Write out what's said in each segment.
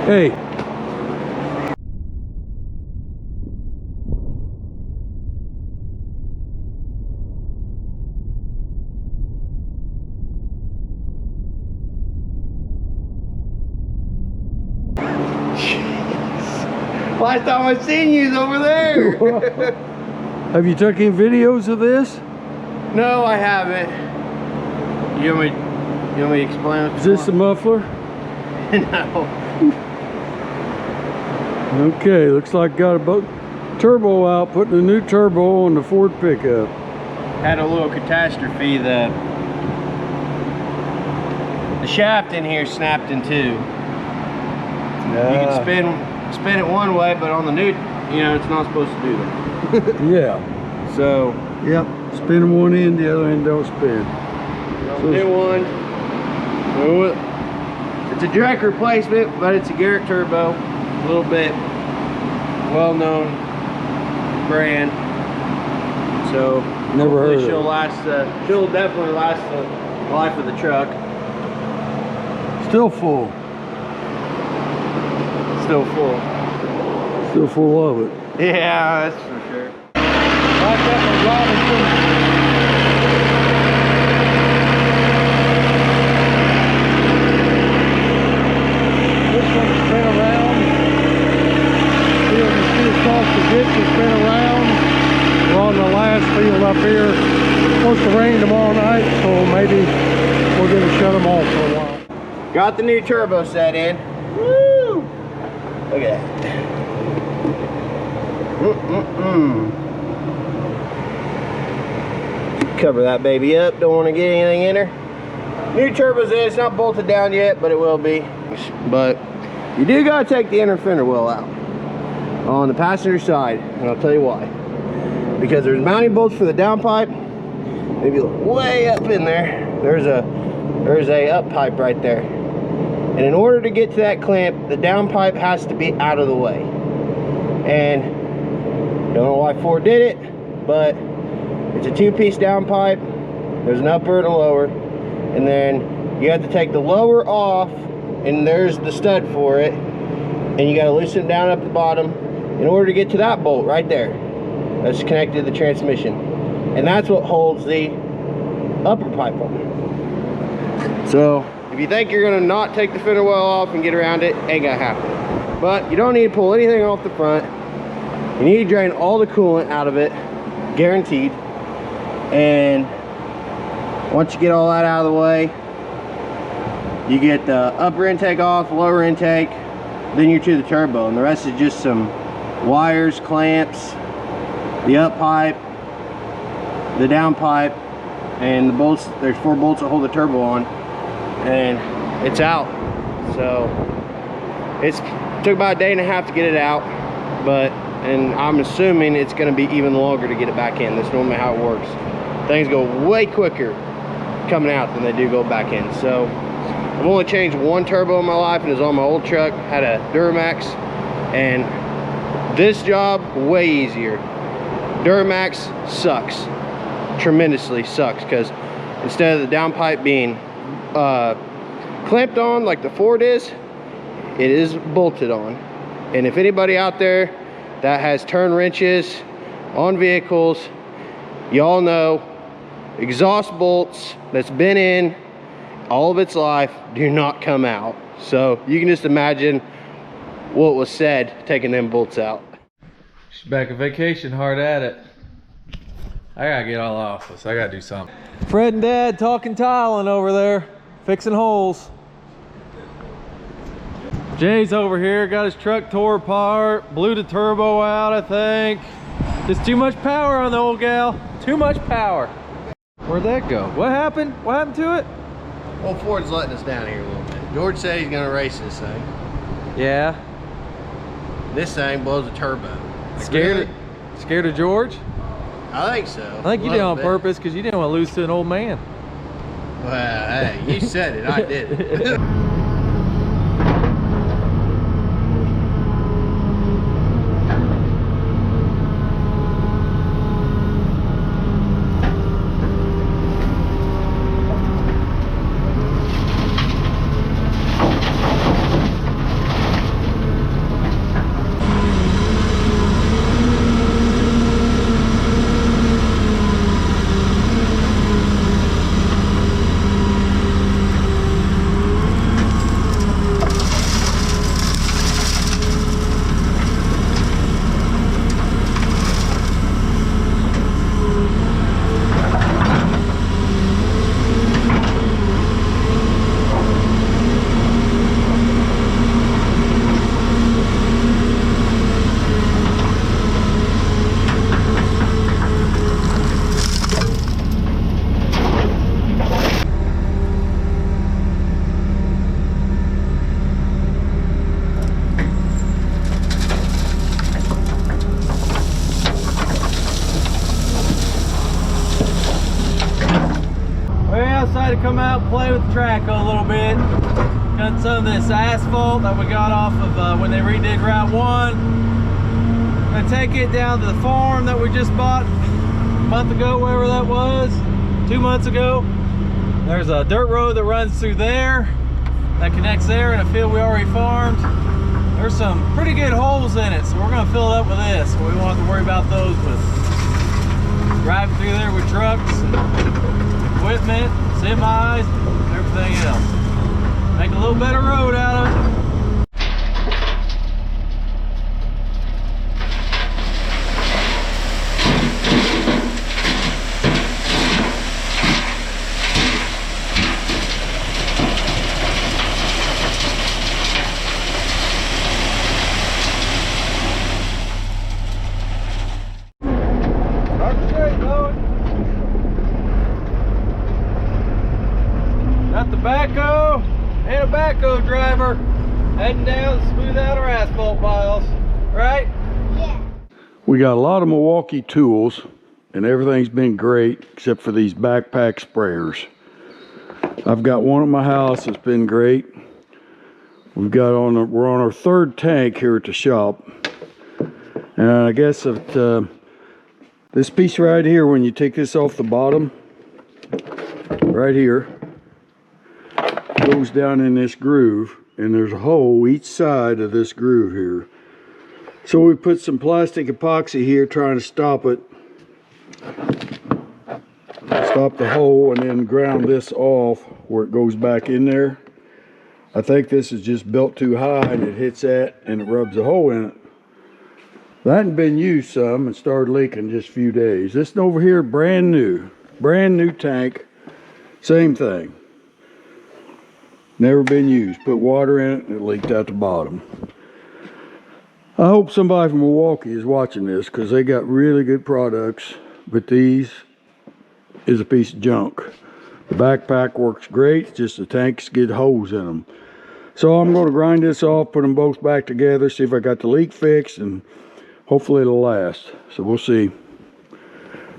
Hey. Last time I seen you's over there. Have you took any videos of this? No, I haven't. You want me to explain what's Is this the muffler? No. Okay, looks like got a boat turbo out, putting a new turbo on the Ford pickup. Had a little catastrophe. The shaft in here snapped in two. You can spin it one way, but on the new, it's not supposed to do that. Yeah. So, yep. Spin one end, the other end don't spin. So new one. It's a direct replacement, but it's a Garrett turbo. A little bit well-known brand. So never heard of she'll definitely last the life of the truck. Still full. Still full. Still full of it. Yeah, that's for sure. Like that one, Robinson. This one's spin around. You can see across the ditch and spin around. We're on the last field up here. It's supposed to rain tomorrow night, so maybe we're going to shut them off for a while. Got the new turbo set in. Woo! Look at that. Cover that baby up. Don't want to get anything in her. New turbo's in. It's not bolted down yet, but it will be. But you do got to take the inner fender well out on the passenger side, and I'll tell you why. Because there's mounting bolts for the downpipe. Maybe look way up in there. There's a up pipe right there. And in order to get to that clamp, the downpipe has to be out of the way. And don't know why Ford did it, but it's a two-piece downpipe. There's an upper and a lower. And then you have to take the lower off, and there's the stud for it. And you got to loosen it down up the bottom in order to get to that bolt right there. That's connected to the transmission. And that's what holds the upper pipe on. So if you think you're gonna not take the fender well off and get around it, ain't gonna happen. But you don't need to pull anything off the front. You need to drain all the coolant out of it, guaranteed. And once you get all that out of the way, you get the upper intake off, lower intake, then you're to the turbo, and the rest is just some wires, clamps, the up pipe, the down pipe, and the bolts. There's 4 bolts that hold the turbo on, and it's out. So it took about a day and a half to get it out, and I'm assuming it's going to be even longer to get it back in. That's normally how it works. Things go way quicker coming out than they do go back in. So I've only changed 1 turbo in my life, and it was on my old truck. Had a Duramax, and this job way easier. Duramax sucks, tremendously sucks, because instead of the downpipe being clamped on like the Ford is, it is bolted on. And if anybody out there that has turn wrenches on vehicles, y'all know exhaust bolts that's been in all of its life do not come out. So you can just imagine what was said taking them bolts out. She's back on vacation, hard at it. I gotta get all off this. I gotta do something. Fred and Dad talking tiling over there, fixing holes. Jay's over here, got his truck tore apart, blew the turbo out, I think. Just too much power on the old gal. Too much power. Where'd that go? What happened? What happened to it? Well, Ford's letting us down here a little bit. George said he's gonna race this thing. Yeah. This thing blows a turbo. Scared of George? I think so. I think you did it on purpose because you didn't want to lose to an old man. Well, hey, you said it, I did it. decided to come out and play with the track a little bit. Got some of this asphalt that we got off of when they redid Route 1. Gonna take it down to the farm that we just bought a month ago, wherever that was, 2 months ago. There's a dirt road that runs through there that connects there in a field we already farmed. There's some pretty good holes in it, so we're gonna fill it up with this. We won't have to worry about those with driving through there with trucks and equipment, semis, and everything else. Make a little better road out of it. Got the backhoe and a backhoe driver heading down to smooth out our asphalt piles, right? Yeah. We got a lot of Milwaukee tools and everything's been great except for these backpack sprayers. I've got one at my house that's been great. We're on our third tank here at the shop. And I guess that this piece right here, when you take this off the bottom, right here, goes down in this groove, and there's a hole each side of this groove here. So we put some plastic epoxy here trying to stop it, stop the hole, and then ground this off where it goes back in there. I think this is just built too high and it hits that and it rubs a hole in it. That hadn't been used some and started leaking just a few days. This one over here, brand new tank, same thing. Never been used. Put water in it and it leaked out the bottom. I hope somebody from Milwaukee is watching this because they got really good products, but these is a piece of junk. The backpack works great, just the tanks get holes in them. So I'm going to grind this off, put them both back together, see if I got the leak fixed, and hopefully it'll last. So we'll see.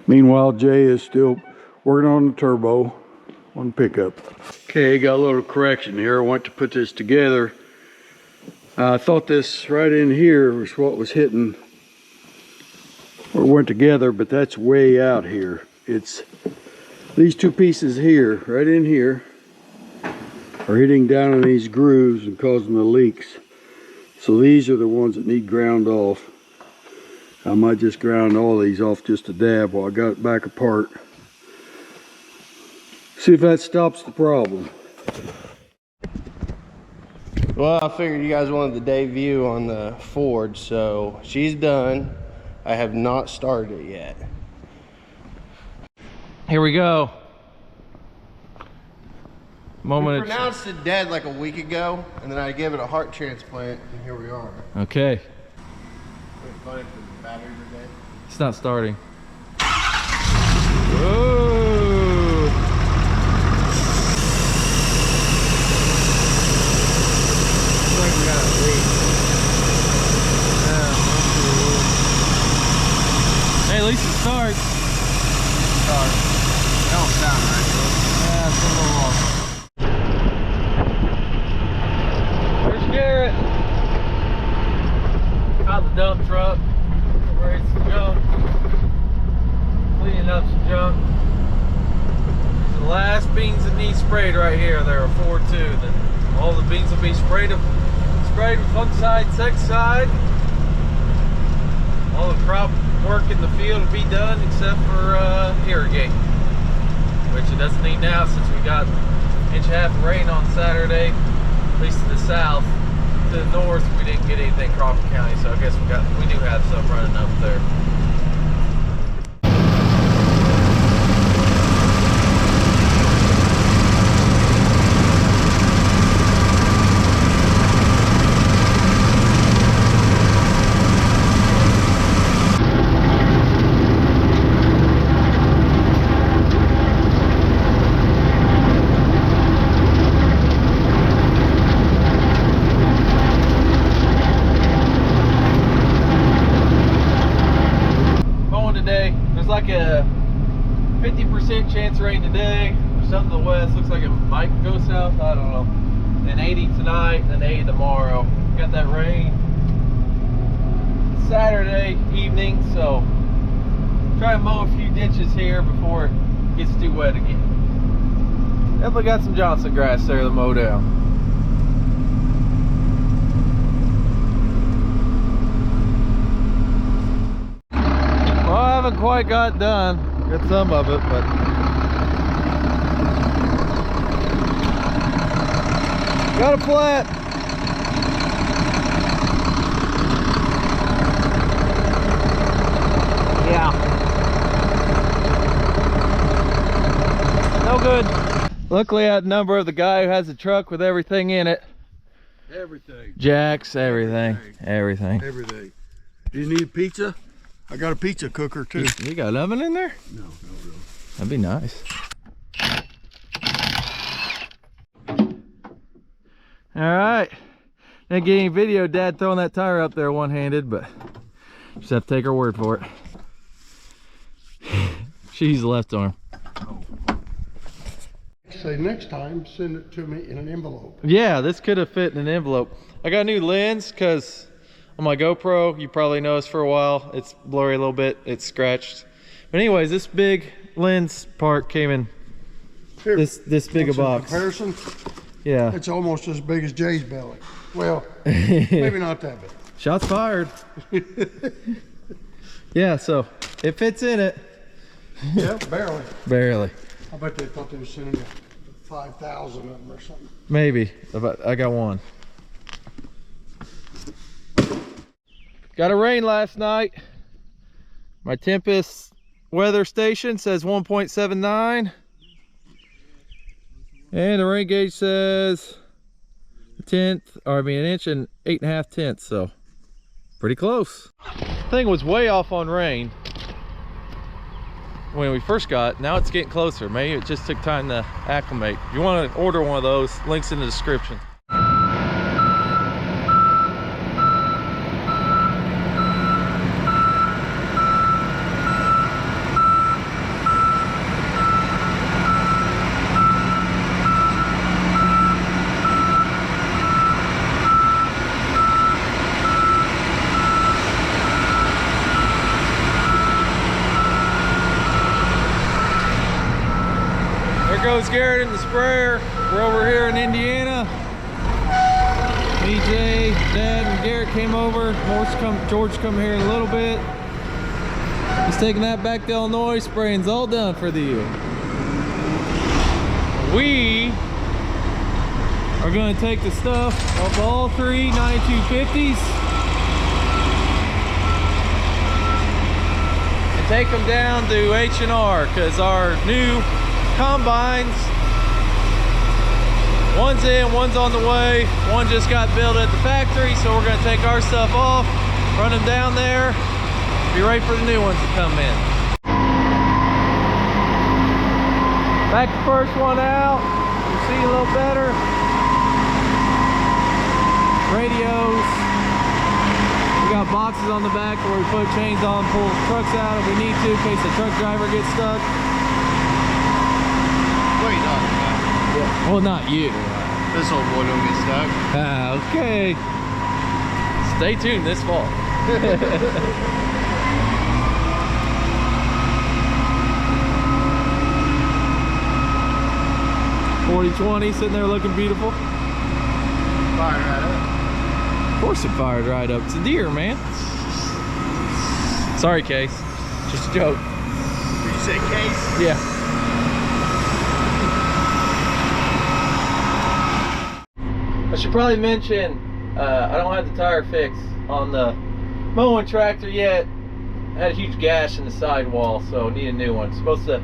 Meanwhile, Jay is still working on the turbo on the pickup. Okay, got a little correction here. I went to put this together. I thought this right in here was what was hitting or went together, but that's way out here. It's these two pieces here, right in here, are hitting down in these grooves and causing the leaks. So these are the ones that need ground off. I might just ground all these off just a dab while I got it back apart. See if that stops the problem. Well, I figured you guys wanted the day view on the Ford, so she's done. I have not started it yet. Here we go. We Moment. pronounced it dead like a week ago, and then I gave it a heart transplant, and here we are. Okay. It's funny if the batteries are dead. It's not starting. Whoa. Looks like we got a leak. Hey, at least it starts. Sorry. That don't sound right, Yeah, it's a little long. There's Garrett. Out the dump truck. Ready some junk. Cleaning up some junk. The last beans that need sprayed right here. There are 4 too. Then all the beans will be sprayed with fungicide, insecticide. All the crop work in the field will be done except for irrigate, which it doesn't need now since we got 1.5 inches of rain on Saturday. At least to the south. To the north we didn't get anything Crawford County, so I guess we do have some running up there. Might go south, I don't know. Then 80 tonight, then 80 tomorrow. Got that rain Saturday evening, so try to mow a few ditches here before it gets too wet again. Definitely got some Johnson grass there to mow down. Well, I haven't quite got done. Got some of it, but got a flat. Yeah. No good. Luckily, I had a number of the guy who has a truck with everything in it. Everything. Jacks, everything. Everything. Everything. Do you need pizza? I got a pizza cooker too. You got an oven in there? No, not really. That'd be nice. All right. Didn't get any video of Dad throwing that tire up there one-handed, but just have to take her word for it. She's the left arm. Say next time, send it to me in an envelope. Yeah, this could have fit in an envelope. I got a new lens because on my GoPro, you probably noticed for a while, it's blurry a little bit, it's scratched. But anyways, this big lens part came in Here, this big a box. Comparison, Yeah. it's almost as big as Jay's belly. Well, maybe not that big. Shots fired. Yeah, so it fits in it. Yeah, barely. Barely. I bet they thought they were sending you 5,000 of them or something. Maybe. But I got one. Got a rain last night. My Tempest weather station says 1.79. And the rain gauge says an inch and 8.5 tenths, so pretty close. Thing was way off on rain when we first got it. Now it's getting closer. Maybe it just took time to acclimate. If you want to order one of those, links in the description. Goes Garrett in the sprayer. We're over here in Indiana. Me, Jay, Dad, and Garrett came over. George come here in a little bit. He's taking that back to Illinois. Spraying's all done for the year. We are going to take the stuff of all three 9250s and take them down to H&R because our new combines, one's in, one's on the way, one just got built at the factory, so we're going to take our stuff off, run them down there, be ready for the new ones to come in. Back the first one out, you see a little better. Radios, we got boxes on the back where we put chains on, pull trucks out if we need to in case the truck driver gets stuck. Yeah. Well, not you. This old boy don't get stuck. Okay. Stay tuned this fall. 4020 sitting there looking beautiful. Fired right up. Of course it fired right up. It's a deer, man. Sorry, Case. Just a joke. Did you say Case? Yeah. I should probably mention, I don't have the tire fix on the mowing tractor yet. I had a huge gash in the sidewall, so need a new one. Supposed to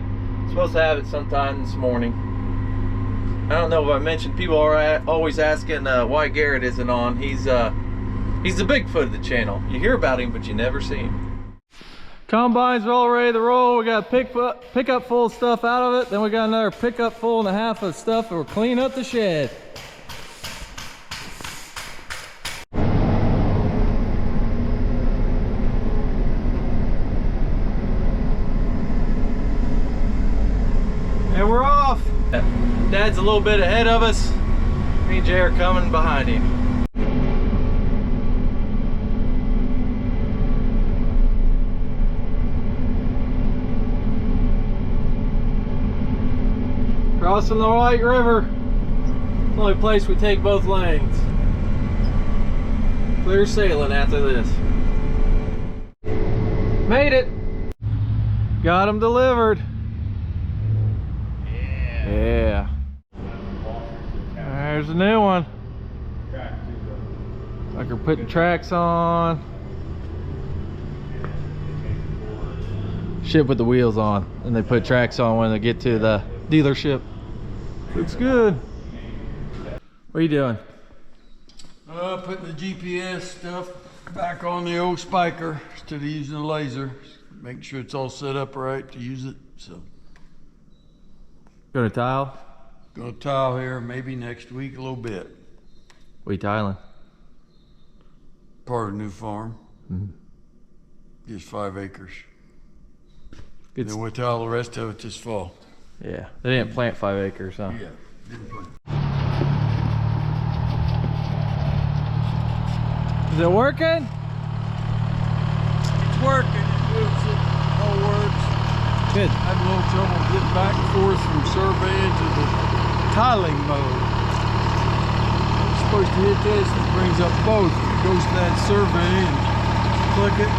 have it sometime this morning. I don't know if I mentioned, people are always asking why Garrett isn't on. He's the Bigfoot of the channel. You hear about him, but you never see him. Combines are all ready to roll. We got a pickup full of stuff out of it. Then we got another pickup full and a half of stuff that we're cleaning up the shed. And we're off. Dad Dad's a little bit ahead of us. Me and Jay are coming behind him. Crossing the White River. It's the only place we take both lanes. Clear sailing after this. Made it. Got them delivered. Yeah. There's a new one. Like we're putting tracks on. Ship with the wheels on, and they put tracks on when they get to the dealership. Looks good. What are you doing? Putting the GPS stuff back on the old spiker instead of using a laser. Making sure it's all set up right to use it. So, Gonna tile? gonna tile here maybe next week a little bit. What are you tiling? Part of the new farm. Just 5 acres. Good. Then we'll tile the rest of it this fall. Yeah, they didn't plant 5 acres, huh? Yeah. Didn't plant. Is it working? It's working. It moves it. All works. Good. Had a little trouble getting back and forth from surveying to the tiling mode. You're supposed to hit this, it brings up both. It goes to that survey and click it.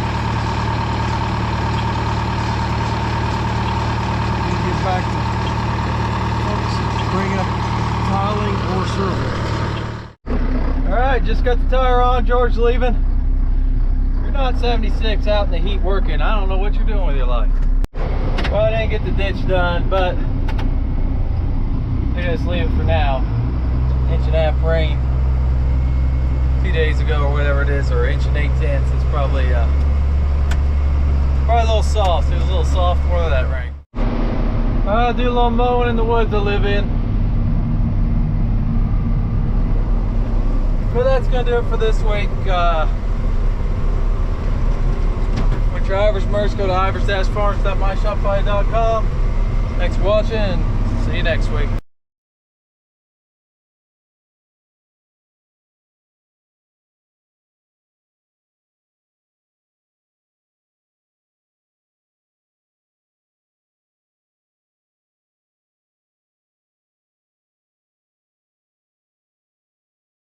You get back to bring up tiling or survey. All right, just got the tire on. George leaving. You're not 76 out in the heat working. I don't know what you're doing with your life. Well, I didn't get the ditch done, but I just leave it for now. 1.5 rain 2 days ago or whatever it is, or 1 8/10. It's probably a little soft. It was a little soft more of that rain. I'll do a little mowing in the woods I live in. But that's gonna do it for this week. With your Ivers merch, go to ivers-farms.myshopify.com. Thanks for watching, and see you next week.